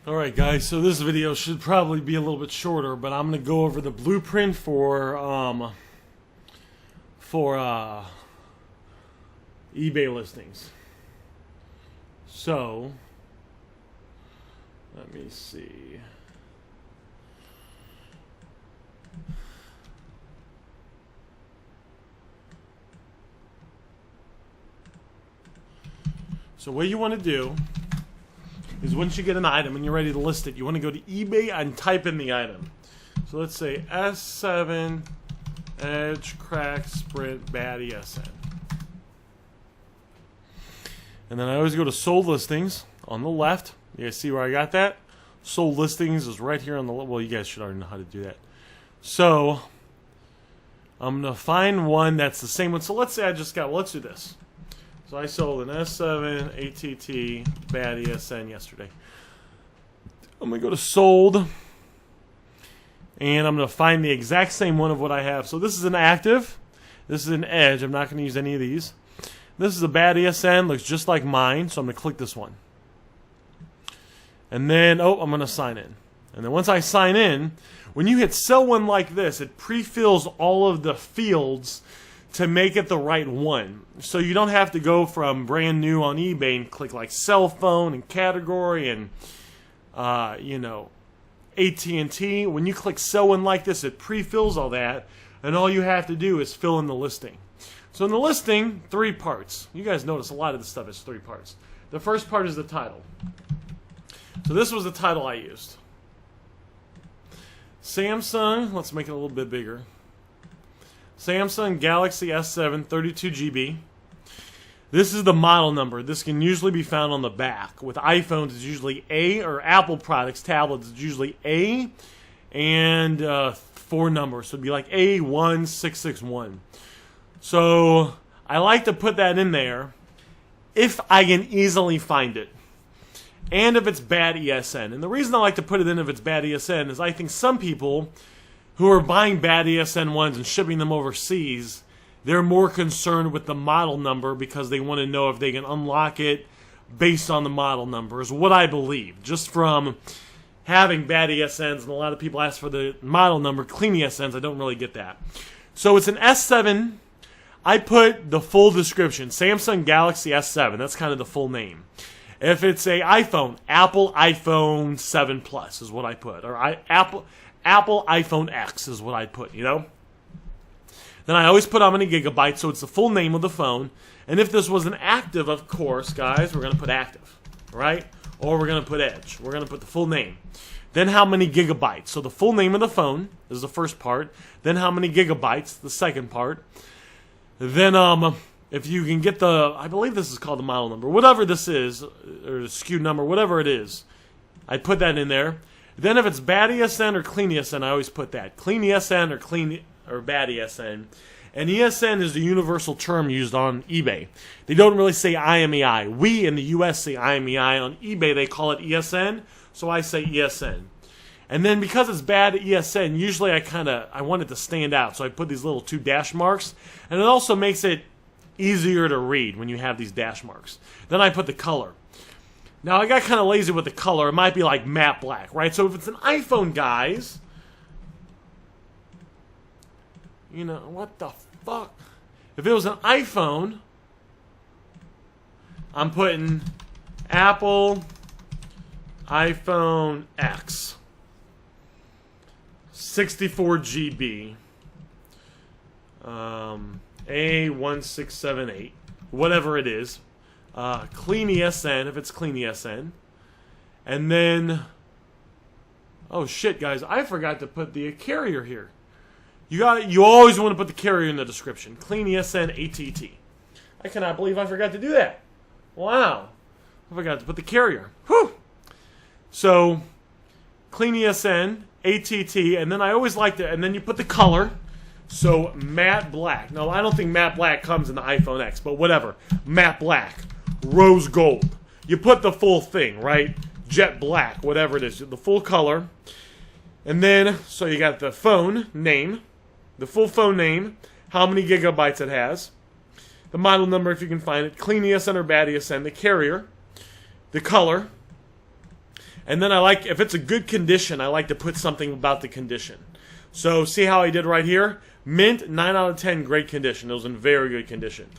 Alright guys, so this video should probably be a little bit shorter, but I'm going to go over the blueprint for eBay listings. So, let me see. So what you want to do is once you get an item and you're ready to list it, you want to go to eBay and type in the item. So let's say S7 Edge Crack Sprint Bad ESN. And then I always go to sold listings on the left. You guys see where I got that? Sold listings is right here on the left. Well, you guys should already know how to do that. So I'm going to find one that's the same one. So let's say I just got, well, let's do this. So I sold an S7 ATT Bad ESN yesterday. I'm going to go to sold, and I'm going to find the exact same one of what I have. So this is an active. This is an edge. I'm not going to use any of these. This is a Bad ESN. Looks just like mine, so I'm going to click this one. And then, I'm going to sign in. And then once I sign in, when you hit sell one like this, it pre-fills all of the fields to make it the right one. So you don't have to go from brand new on eBay and click like cell phone and category and AT&T. When you click sell one like this, it pre-fills all that, and all you have to do is fill in the listing. So in the listing, 3 parts. You guys notice a lot of this stuff is 3 parts. The first part is the title. So this was the title I used. Samsung, let's make it a little bit bigger. Samsung Galaxy S7 32GB. This is the model number. This can usually be found on the back. With iPhones, it's usually A, or Apple products, tablets, it's usually A and 4 numbers. So it'd be like A1661. So I like to put that in there if I can easily find it. And if it's bad ESN. And the reason I like to put it in if it's bad ESN is I think some people who are buying bad ESN ones and shipping them overseas, they're more concerned with the model number because they want to know if they can unlock it based on the model number, is what I believe. Just from having bad ESNs, and a lot of people ask for the model number, clean ESNs, I don't really get that. So it's an S7. I put the full description, Samsung Galaxy S7, that's kind of the full name. If it's a iPhone, Apple iPhone 7 Plus is what I put, or Apple iPhone X is what I put, you know? Then I always put how many gigabytes, so it's the full name of the phone. And if this was an active, of course, guys, we're going to put active, right? Or we're going to put edge. We're going to put the full name. Then how many gigabytes. So the full name of the phone is the first part. Then how many gigabytes, the second part. Then if you can get the, I believe this is called the model number, whatever this is, or the SKU number, whatever it is, I put that in there. Then if it's bad ESN or clean ESN, I always put that. Clean ESN or bad ESN. And ESN is the universal term used on eBay. They don't really say IMEI. We in the US say IMEI. On eBay they call it ESN, so I say ESN. And then because it's bad ESN, usually I want it to stand out, so I put these little 2 dash marks. And it also makes it easier to read when you have these dash marks. Then I put the color. Now, I got kind of lazy with the color. It might be like matte black, right? So if it's an iPhone, guys, you know, what the fuck? If it was an iPhone, I'm putting Apple iPhone X. 64 GB. A1678. Whatever it is. Clean ESN, if it's clean ESN. And then, oh shit, guys, I forgot to put the carrier here. You always want to put the carrier in the description. Clean ESN ATT. I cannot believe I forgot to do that. Wow. I forgot to put the carrier. Whew. So, clean ESN ATT, and then I always like to, and then you put the color. So, matte black. No, I don't think matte black comes in the iPhone X, but whatever. Matte black. Rose gold. You put the full thing, right? Jet black, whatever it is. The full color. And then, so you got the phone name. The full phone name. How many gigabytes it has. The model number, if you can find it. Clean ESN or bad ESN. The carrier. The color. And then if it's a good condition, I like to put something about the condition. So see how I did right here? Mint, 9 out of 10, great condition. It was in very good condition.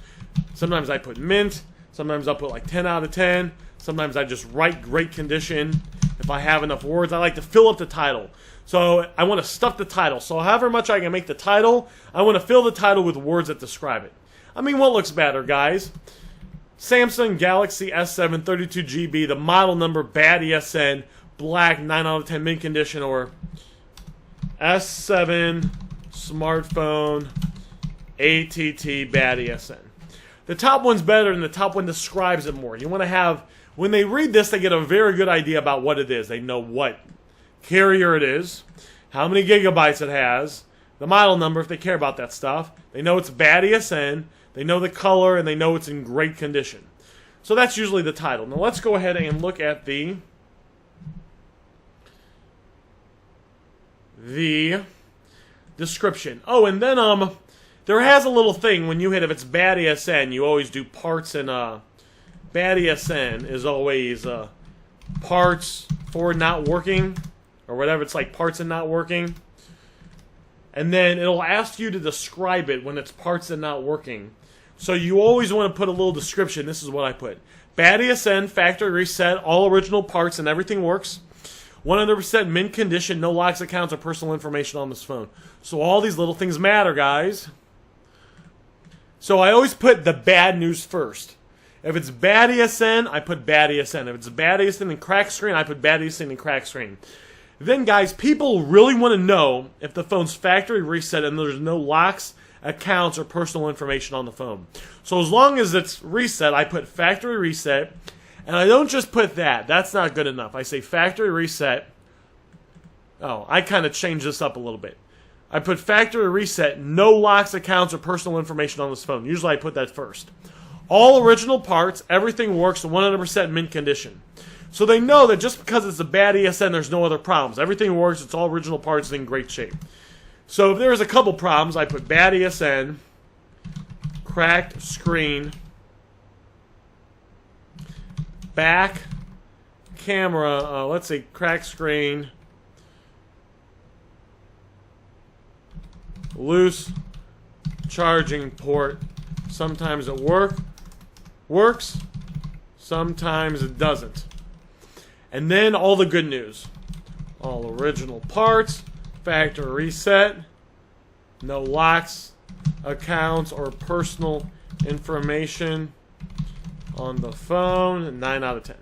Sometimes I put mint. Sometimes I'll put like 10 out of 10. Sometimes I just write great condition. If I have enough words, I like to fill up the title. So I want to stuff the title. So however much I can make the title, I want to fill the title with words that describe it. I mean, what looks better, guys? Samsung Galaxy S7 32GB, the model number, bad ESN, black, 9 out of 10, mint condition, or S7 smartphone, ATT, bad ESN. The top one's better, and the top one describes it more. You want to have, when they read this, they get a very good idea about what it is. They know what carrier it is, how many gigabytes it has, the model number if they care about that stuff. They know it's bad ESN, they know the color, and they know it's in great condition. So that's usually the title. Now let's go ahead and look at the description. Oh, and then there has a little thing when you hit, if it's bad ESN, you always do parts, and bad ESN is always parts for not working, or whatever. It's like parts and not working. And then it'll ask you to describe it when it's parts and not working. So you always want to put a little description. This is what I put. Bad ESN, factory reset, all original parts and everything works. 100% mint condition, no locks, accounts, or personal information on this phone. So all these little things matter, guys. So I always put the bad news first. If it's bad ESN, I put bad ESN. If it's bad ESN and crack screen, I put bad ESN and crack screen. Then, guys, people really want to know if the phone's factory reset and there's no locks, accounts, or personal information on the phone. So as long as it's reset, I put factory reset. And I don't just put that. That's not good enough. I say factory reset. Oh, I kind of changed this up a little bit. I put factory reset, no locks, accounts, or personal information on this phone. Usually I put that first. All original parts, everything works, 100% mint condition. So they know that just because it's a bad ESN, there's no other problems. Everything works, it's all original parts, in great shape. So if there's a couple problems, I put bad ESN, cracked screen, back camera, let's say cracked screen, loose charging port. Sometimes it works, sometimes it doesn't. And then all the good news. All original parts, factory reset, no locks, accounts, or personal information on the phone, 9 out of 10.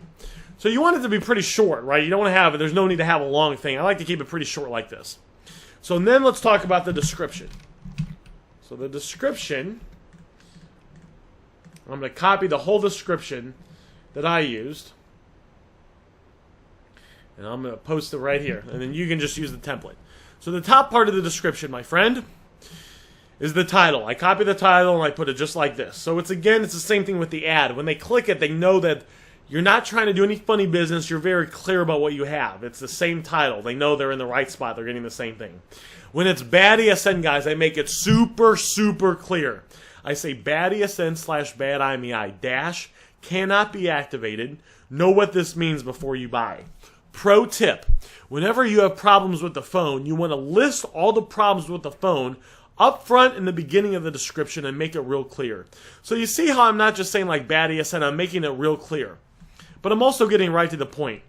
So you want it to be pretty short, right? You don't want to have, there's no need to have a long thing. I like to keep it pretty short like this. So then let's talk about the description. So the description, I'm going to copy the whole description that I used. And I'm going to post it right here. And then you can just use the template. So the top part of the description, my friend, is the title. I copy the title and I put it just like this. So it's the same thing with the ad. When they click it, they know that you're not trying to do any funny business. You're very clear about what you have. It's the same title. They know they're in the right spot. They're getting the same thing. When it's bad ESN, guys, I make it super, super clear. I say bad ESN / bad IMEI dash cannot be activated. Know what this means before you buy. Pro tip, whenever you have problems with the phone, you want to list all the problems with the phone up front in the beginning of the description and make it real clear. So you see how I'm not just saying like bad ESN, I'm making it real clear. But I'm also getting right to the point.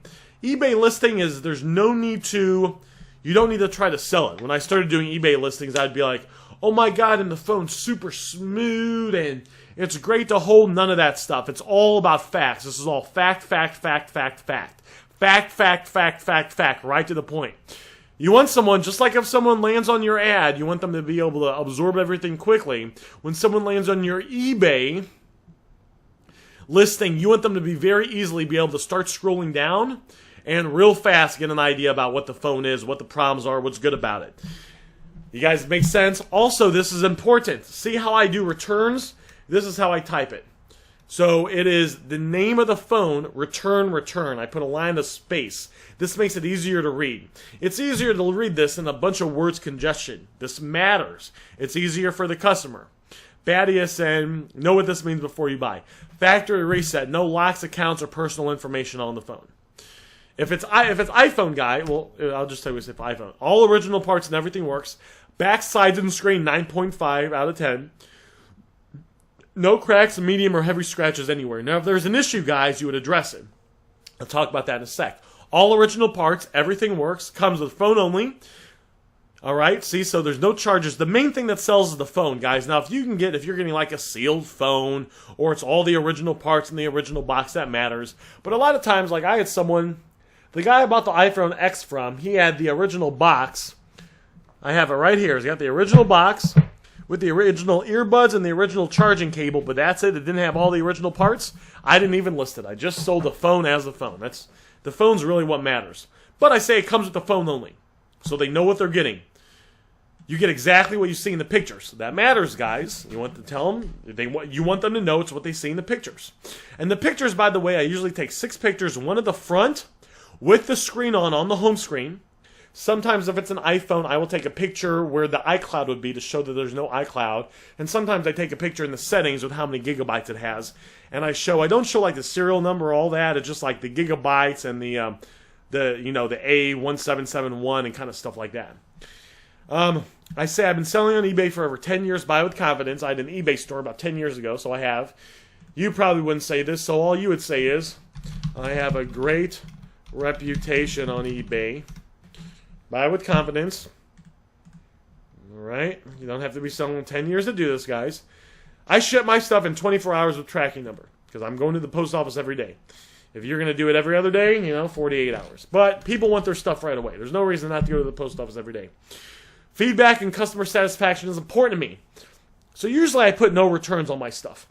eBay listing is, there's no need to, you don't need to try to sell it. When I started doing eBay listings, I'd be like, oh my God, and the phone's super smooth and it's great to hold. None of that stuff. It's all about facts. This is all fact, fact, fact, fact, fact. Fact, fact, fact, fact, fact, right to the point. You want someone, just like if someone lands on your ad, you want them to be able to absorb everything quickly. When someone lands on your eBay listing, you want them to be very easily be able to start scrolling down and real fast get an idea about what the phone is, what the problems are, what's good about it. You guys, make sense? Also, this is important. See how I do returns? This is how I type it. So it is the name of the phone, return, return. I put a line of space. This makes it easier to read. It's easier to read this than a bunch of words congestion. This matters. It's easier for the customer. Bad ESN, know what this means before you buy. Factory reset, no locks, accounts, or personal information on the phone. If it's iPhone guy, well, I'll just tell you if iPhone. All original parts and everything works. Back sides and screen 9.5 out of 10. No cracks, medium, or heavy scratches anywhere. Now, if there's an issue, guys, you would address it. I'll talk about that in a sec. All original parts, everything works. Comes with phone only. All right, see, so there's no charges. The main thing that sells is the phone, guys. Now, if you're getting like a sealed phone, or it's all the original parts in the original box, that matters. But a lot of times, like I had someone, the guy I bought the iPhone X from, he had the original box. I have it right here. He's got the original box with the original earbuds and the original charging cable, but that's it. It didn't have all the original parts. I didn't even list it. I just sold the phone as the phone. The phone's really what matters. But I say it comes with the phone only, so they know what they're getting. You get exactly what you see in the pictures. That matters, guys. You want to tell them, you want them to know it's what they see in the pictures. And the pictures, by the way, I usually take 6 pictures, one at the front with the screen on the home screen. Sometimes if it's an iPhone, I will take a picture where the iCloud would be to show that there's no iCloud. And sometimes I take a picture in the settings with how many gigabytes it has. And I don't show like the serial number or all that. It's just like the gigabytes and the A1771 and kind of stuff like that. I say I've been selling on eBay for over 10 years. Buy with confidence. I had an eBay store about 10 years ago, so I have. You probably wouldn't say this, so all you would say is, I have a great reputation on eBay. Buy with confidence. Alright? You don't have to be selling 10 years to do this, guys. I ship my stuff in 24 hours with tracking number, because I'm going to the post office every day. If you're going to do it every other day, 48 hours. But people want their stuff right away. There's no reason not to go to the post office every day. Feedback and customer satisfaction is important to me. So usually I put no returns on my stuff.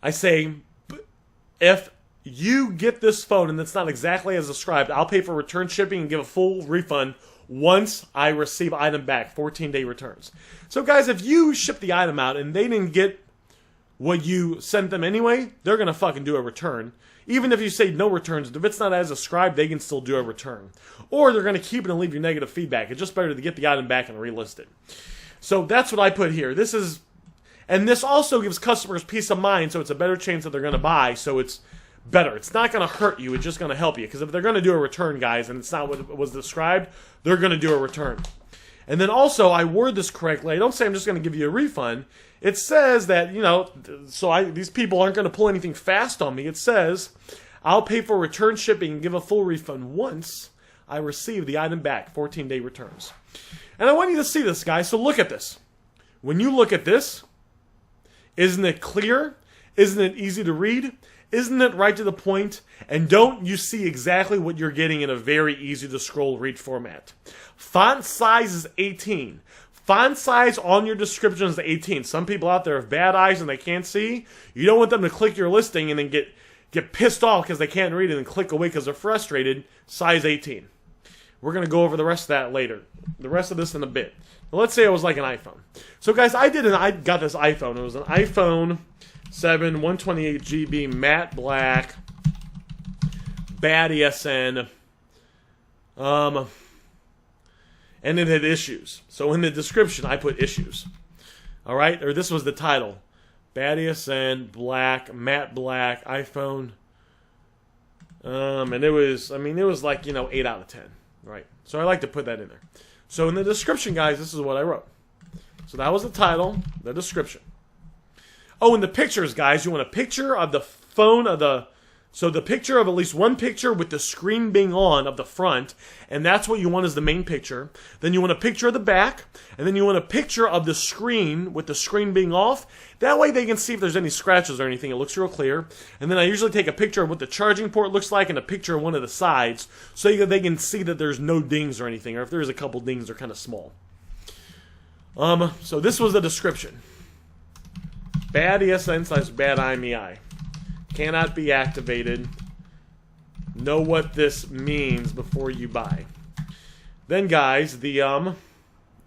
I say, if you get this phone and it's not exactly as described, I'll pay for return shipping and give a full refund once I receive item back, 14-day returns. So guys, if you ship the item out and they didn't get what you sent them anyway, they're going to fucking do a return. Even if you say no returns, if it's not as described, they can still do a return. Or they're going to keep it and leave you negative feedback. It's just better to get the item back and relist it. So that's what I put here. This also gives customers peace of mind, so it's a better chance that they're going to buy, so it's better. It's not going to hurt you, it's just going to help you. Because if they're going to do a return, guys, and it's not what was described, they're going to do a return. And then also, I word this correctly. I don't say I'm just going to give you a refund. It says that, these people aren't going to pull anything fast on me. It says, I'll pay for return shipping and give a full refund once I receive the item back, 14-day returns. And I want you to see this, guys, so look at this. When you look at this, isn't it clear? Isn't it easy to read? Isn't it right to the point? And don't you see exactly what you're getting in a very easy to scroll read format? Font size is 18. Font size on your description is 18. Some people out there have bad eyes and they can't see. You don't want them to click your listing and then get pissed off because they can't read it and click away because they're frustrated. Size 18. We're going to go over the rest of that later. The rest of this in a bit. Now, let's say it was like an iPhone. So guys, I got this iPhone. It was an iPhone 7, 128 GB, matte black, bad ESN, and it had issues. So in the description, I put issues. Alright? Or this was the title. Bad ESN, black, matte black, iPhone. And it was like, 8 out of 10. Right? So I like to put that in there. So in the description, guys, this is what I wrote. So that was the title, the description. Oh, and the pictures, guys. You want a picture of the phone so the picture of at least one picture with the screen being on of the front, and that's what you want as the main picture. Then you want a picture of the back, and then you want a picture of the screen with the screen being off. That way they can see if there's any scratches or anything. It looks real clear. And then I usually take a picture of what the charging port looks like and a picture of one of the sides so that they can see that there's no dings or anything, or if there's a couple dings, they're kind of small. So this was the description. Bad ESN / bad IMEI. Cannot be activated. Know what this means before you buy. Then, guys, there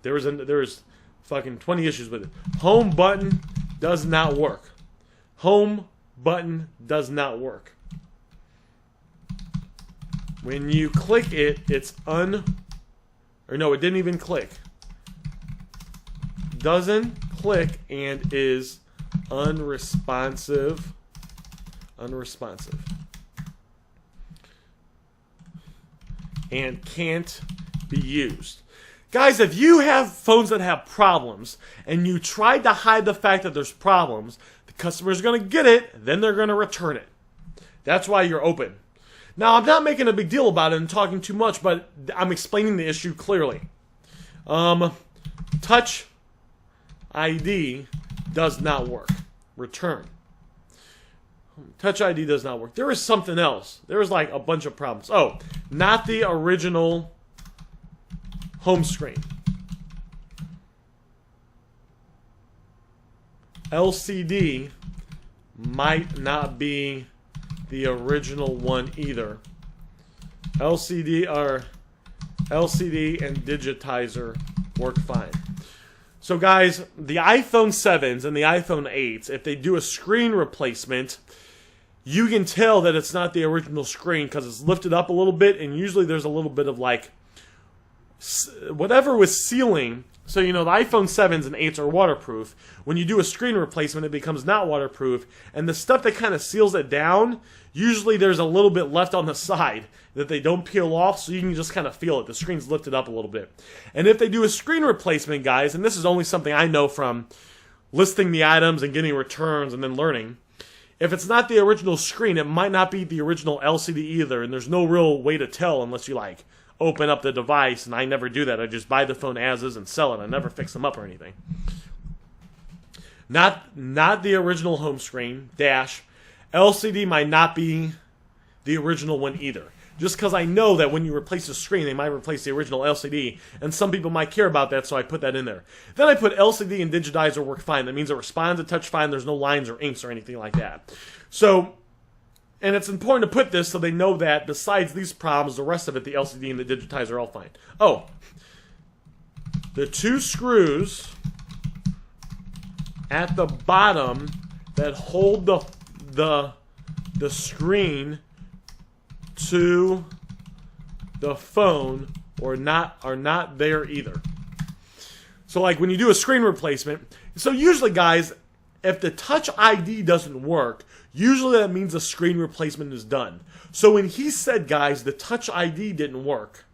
was fucking 20 issues with it. Home button does not work. Home button does not work. When you click it, it didn't even click. Doesn't click and is unresponsive. and can't be used. Guys, if you have phones that have problems and you tried to hide the fact that there's problems, the customer's going to get it, then they're going to return it. That's why you're open. Now, I'm not making a big deal about it and talking too much, but I'm explaining the issue clearly. Touch ID does not work. Return. Touch ID does not work. There is something else. There is like a bunch of problems. Oh, not the original home screen. LCD might not be the original one either. LCD and digitizer work fine. So guys, the iPhone 7s and the iPhone 8s, if they do a screen replacement, you can tell that it's not the original screen because it's lifted up a little bit, and usually there's a little bit of like whatever was sealing. So, you know, the iPhone 7s and 8s are waterproof. When you do a screen replacement, it becomes not waterproof. And the stuff that kind of seals it down, usually there's a little bit left on the side that they don't peel off, so you can just kind of feel it. The screen's lifted up a little bit. And if they do a screen replacement, guys, and this is only something I know from listing the items and getting returns and then learning, if it's not the original screen, it might not be the original LCD either, and there's no real way to tell unless you, like, open up the device, and I never do that. I just buy the phone as is and sell it. I never fix them up or anything. Not the original home screen, dash. LCD might not be the original one either. Just because I know that when you replace the screen, they might replace the original LCD, and some people might care about that, so I put that in there. Then I put LCD and digitizer work fine. That means it responds to touch fine. There's no lines or inks or anything like that. So, and it's important to put this so they know that besides these problems, the rest of it, the LCD and the digitizer are all fine. Oh, the two screws at the bottom that hold the screen to the phone are not there either. So like when you do a screen replacement, so usually guys, if the Touch ID doesn't work, usually that means the screen replacement is done. So when he said, guys, the Touch ID didn't work,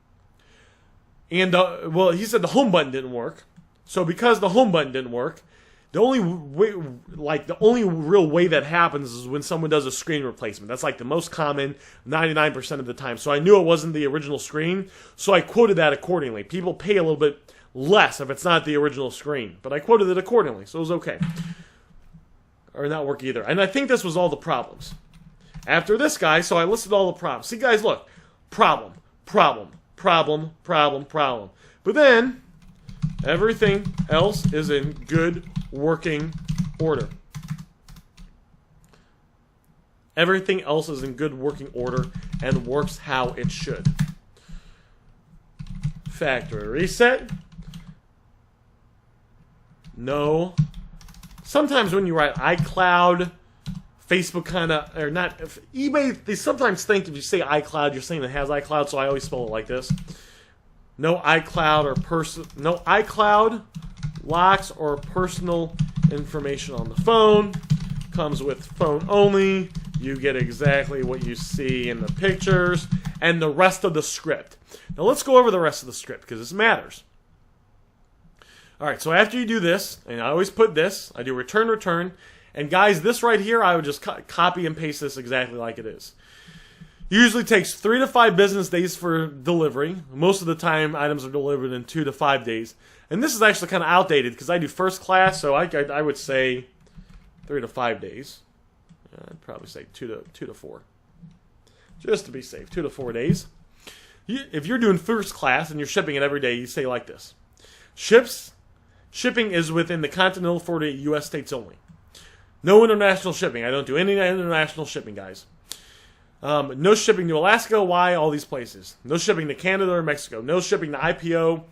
and well, he said the home button didn't work. So because the home button didn't work, the only way, like the only real way that happens is when someone does a screen replacement. That's like the most common, 99% of the time. So I knew it wasn't the original screen, so I quoted that accordingly. People pay a little bit less if it's not the original screen, but I quoted it accordingly, so it was okay. Or not work either. And I think this was all the problems. After this, guys, so I listed all the problems. See, guys, look. Problem, problem, problem, problem, problem. But then, everything else is in good working order. Everything else is in good working order and works how it should. Factory reset. No. Sometimes when you write iCloud, Facebook kind of, or not, eBay, they sometimes think if you say iCloud, you're saying it has iCloud, so I always spell it like this. No iCloud or no iCloud locks or personal information on the phone. Comes with phone only. You get exactly what you see in the pictures and the rest of the script. Now let's go over the rest of the script because this matters. Alright, so after you do this, and I always put this, I do return, return, and guys, this right here, I would just copy and paste this exactly like it is. Usually takes 3 to 5 business days for delivery. Most of the time, items are delivered in 2 to 5 days. And this is actually kind of outdated because I do first class, so I would say 3 to 5 days. I'd probably say 2 to 4. Just to be safe, 2 to 4 days. If you're doing first class and you're shipping it every day, you say like this. Shipping is within the continental 48 U.S. states only. No international shipping. I don't do any international shipping, guys. No shipping to Alaska, Hawaii, all these places. No shipping to Canada or Mexico. No shipping to IPO,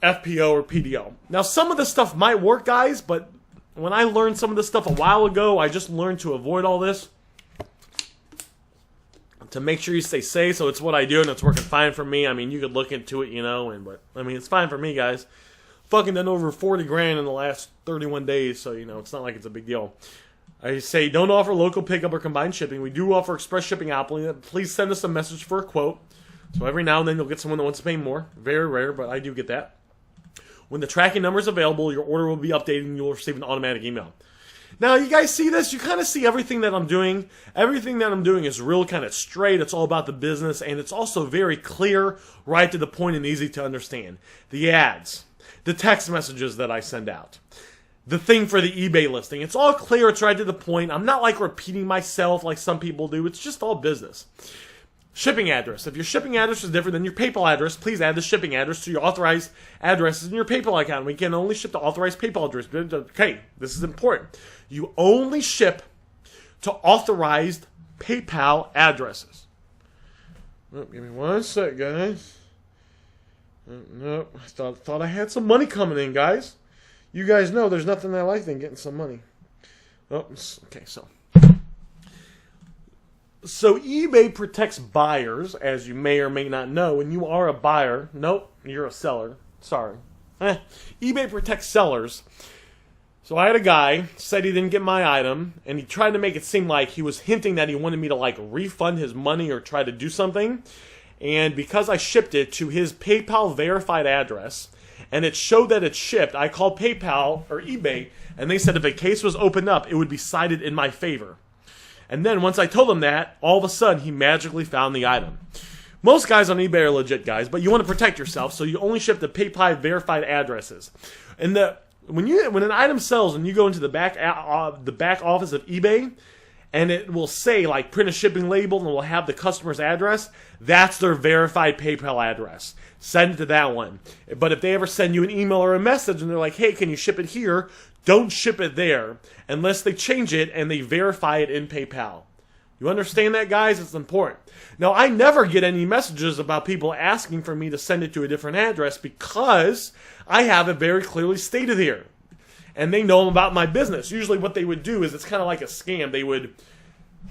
FPO, or PDO. Now, some of this stuff might work, guys, but when I learned some of this stuff a while ago, I just learned to avoid all this. To make sure you stay safe, so it's what I do, and it's working fine for me. I mean, you could look into it, you know, but I mean, it's fine for me, guys. Fucking done over 40 grand in the last 31 days, so, you know, it's not like it's a big deal. I say don't offer local pickup or combined shipping. We do offer express shipping option. Please send us a message for a quote. So every now and then you'll get someone that wants to pay more. Very rare, but I do get that. When the tracking number is available, your order will be updated and you'll receive an automatic email. Now, you guys see this? You kind of see everything that I'm doing. Everything that I'm doing is real kind of straight. It's all about the business, and it's also very clear, right to the point, and easy to understand. The ads, the text messages that I send out, the thing for the eBay listing. It's all clear. It's right to the point. I'm not like repeating myself like some people do. It's just all business. Shipping address. If your shipping address is different than your PayPal address, please add the shipping address to your authorized addresses in your PayPal account. We can only ship to authorized PayPal address. Okay, this is important. You only ship to authorized PayPal addresses. Oh, give me one sec, guys. Nope, I thought I had some money coming in, guys. You guys know there's nothing I like than getting some money. Oh, okay, So eBay protects buyers, as you may or may not know. When you are a buyer, nope, you're a seller. Sorry. eBay protects sellers. So I had a guy said he didn't get my item, and he tried to make it seem like he was hinting that he wanted me to like refund his money or try to do something. And because I shipped it to his PayPal verified address, and it showed that it shipped, I called PayPal or eBay, and they said if a case was opened up, it would be cited in my favor. And then once I told him that, all of a sudden he magically found the item. Most guys on eBay are legit guys, but you want to protect yourself, so you only ship to PayPal verified addresses. And when an item sells and you go into the back office of eBay, and it will say like print a shipping label and it will have the customer's address, that's their verified PayPal address. Send it to that one. But if they ever send you an email or a message and they're like, hey, can you ship it here? Don't ship it there unless they change it and they verify it in PayPal. You understand that, guys? It's important. Now, I never get any messages about people asking for me to send it to a different address because I have it very clearly stated here. And they know about my business. Usually what they would do is it's kind of like a scam. They would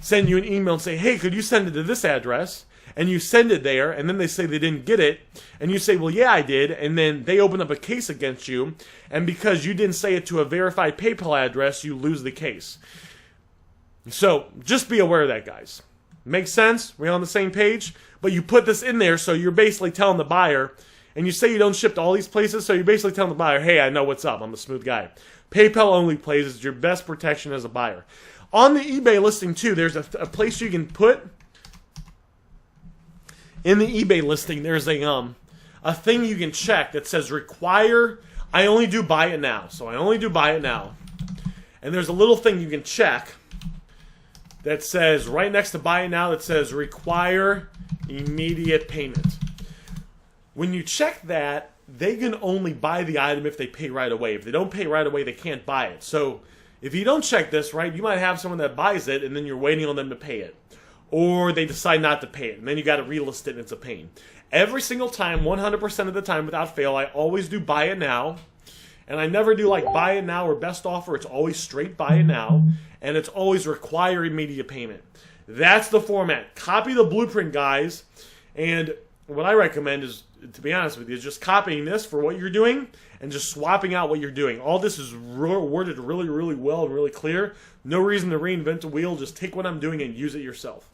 send you an email and say, hey, could you send it to this address? And you send it there, and then they say they didn't get it. And you say, well, yeah, I did. And then they open up a case against you. And because you didn't say it to a verified PayPal address, you lose the case. So just be aware of that, guys. Makes sense? We on the same page? But you put this in there, so you're basically telling the buyer, and you say you don't ship to all these places, so you're basically telling the buyer, hey, I know what's up. I'm a smooth guy. PayPal only plays is your best protection as a buyer. On the eBay listing, too, there's a place you can put. In the eBay listing, there's a thing you can check that says require, I only do buy it now. So I only do buy it now. And there's a little thing you can check that says, right next to buy it now, that says require immediate payment. When you check that, they can only buy the item if they pay right away. If they don't pay right away, they can't buy it. So if you don't check this, right, you might have someone that buys it and then you're waiting on them to pay it. Or they decide not to pay it, and then you got to relist it, and it's a pain. Every single time, 100% of the time, without fail, I always do buy it now. And I never do like buy it now or best offer. It's always straight buy it now. And it's always require immediate payment. That's the format. Copy the blueprint, guys. And what I recommend is, to be honest with you, is just copying this for what you're doing and just swapping out what you're doing. All this is worded really, really well and really clear. No reason to reinvent the wheel. Just take what I'm doing and use it yourself.